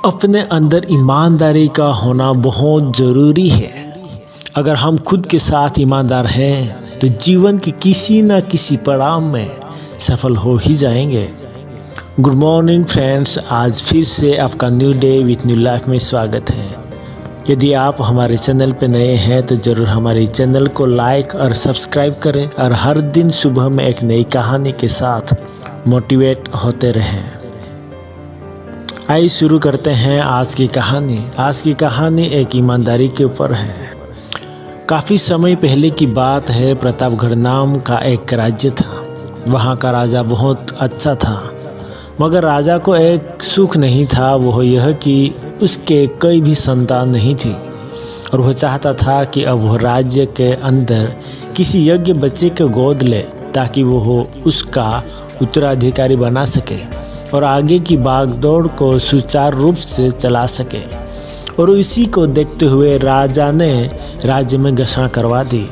अपने अंदर ईमानदारी का होना बहुत ज़रूरी है। अगर हम खुद के साथ ईमानदार हैं तो जीवन के किसी न किसी पड़ाव में सफल हो ही जाएंगे। गुड मॉर्निंग फ्रेंड्स, आज फिर से आपका new day with new life में स्वागत है। यदि आप हमारे चैनल पर नए हैं तो ज़रूर हमारे चैनल को लाइक और सब्सक्राइब करें और हर दिन सुबह में एक नई कहानी के साथ मोटिवेट होते रहें। आइए शुरू करते हैं आज की कहानी। आज की कहानी एक ईमानदारी के ऊपर है। काफ़ी समय पहले की बात है। प्रतापगढ़ नाम का एक राज्य था। वहाँ का राजा बहुत अच्छा था, मगर राजा को एक सुख नहीं था, वो यह कि उसके कोई भी संतान नहीं थी और वह चाहता था कि अब वह राज्य के अंदर किसी योग्य बच्चे को गोद ले ताकि वो उसका उत्तराधिकारी बना सके और आगे की भागदौड़ को सुचारू रूप से चला सके। और इसी को देखते हुए राजा ने राज्य में घोषणा करवा दी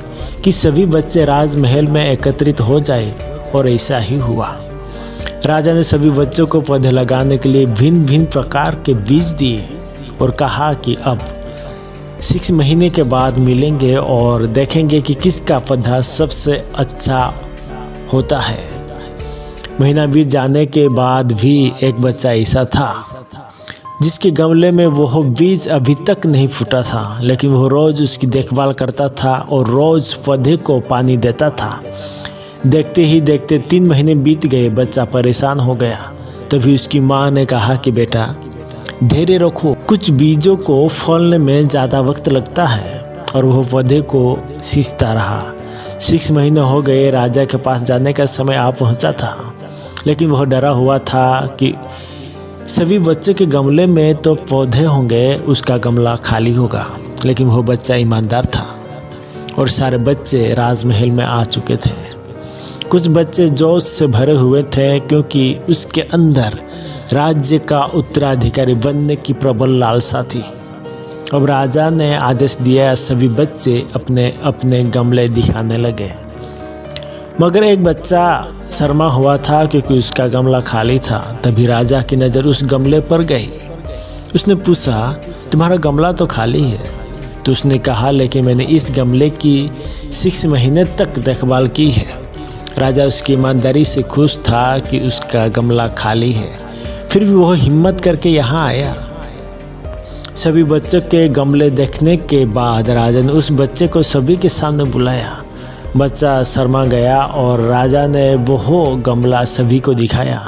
कि सभी बच्चे राजमहल में एकत्रित हो जाए, और ऐसा ही हुआ। राजा ने सभी बच्चों को पौधे लगाने के लिए भिन्न भिन्न प्रकार के बीज दिए और कहा कि अब 6 महीने के बाद मिलेंगे और देखेंगे कि किसका पौधा सबसे अच्छा होता है। महीना बीत जाने के बाद भी एक बच्चा ऐसा था जिसके गमले में वह बीज अभी तक नहीं फूटा था, लेकिन वह रोज़ उसकी देखभाल करता था और रोज़ पौधे को पानी देता था। देखते ही देखते 3 महीने बीत गए। बच्चा परेशान हो गया। तभी उसकी माँ ने कहा कि बेटा धैर्य रखो, कुछ बीजों को फलने में ज़्यादा वक्त लगता है। और वह पौधे को सींचता रहा। 6 महीने हो गए। राजा के पास जाने का समय आ पहुंचा था, लेकिन वह डरा हुआ था कि सभी बच्चों के गमले में तो पौधे होंगे, उसका गमला खाली होगा। लेकिन वह बच्चा ईमानदार था और सारे बच्चे राजमहल में आ चुके थे। कुछ बच्चे जोश से भरे हुए थे क्योंकि उसके अंदर राज्य का उत्तराधिकारी बनने की प्रबल लालसा थी। अब राजा ने आदेश दिया, सभी बच्चे अपने अपने गमले दिखाने लगे। मगर एक बच्चा शर्मा हुआ था क्योंकि उसका गमला खाली था। तभी राजा की नज़र उस गमले पर गई। उसने पूछा, तुम्हारा गमला तो खाली है। तो उसने कहा, लेकिन मैंने इस गमले की 6 महीने तक देखभाल की है। राजा उसकी ईमानदारी से खुश था कि उसका गमला खाली है, फिर भी वह हिम्मत करके यहाँ आया। सभी बच्चों के गमले देखने के बाद राजा ने उस बच्चे को सभी के सामने बुलाया। बच्चा शर्मा गया और राजा ने वो गमला सभी को दिखाया।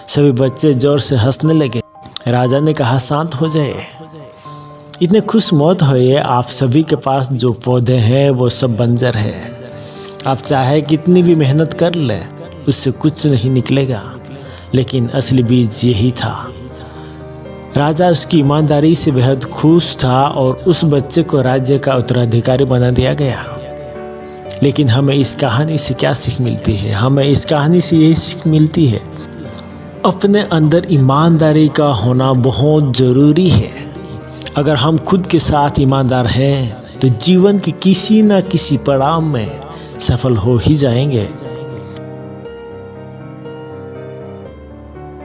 सभी बच्चे जोर से हंसने लगे। राजा ने कहा, शांत हो जाए, इतने खुश मत होइए। आप सभी के पास जो पौधे हैं वो सब बंजर है। आप चाहे कितनी भी मेहनत कर ले, उससे कुछ नहीं निकलेगा। लेकिन असली बीज यही था। राजा उसकी ईमानदारी से बेहद खुश था और उस बच्चे को राज्य का उत्तराधिकारी बना दिया गया। लेकिन हमें इस कहानी से क्या सीख मिलती है? हमें इस कहानी से यही सीख मिलती है, अपने अंदर ईमानदारी का होना बहुत ज़रूरी है। अगर हम खुद के साथ ईमानदार हैं तो जीवन के किसी न किसी पड़ाव में सफल हो ही जाएंगे।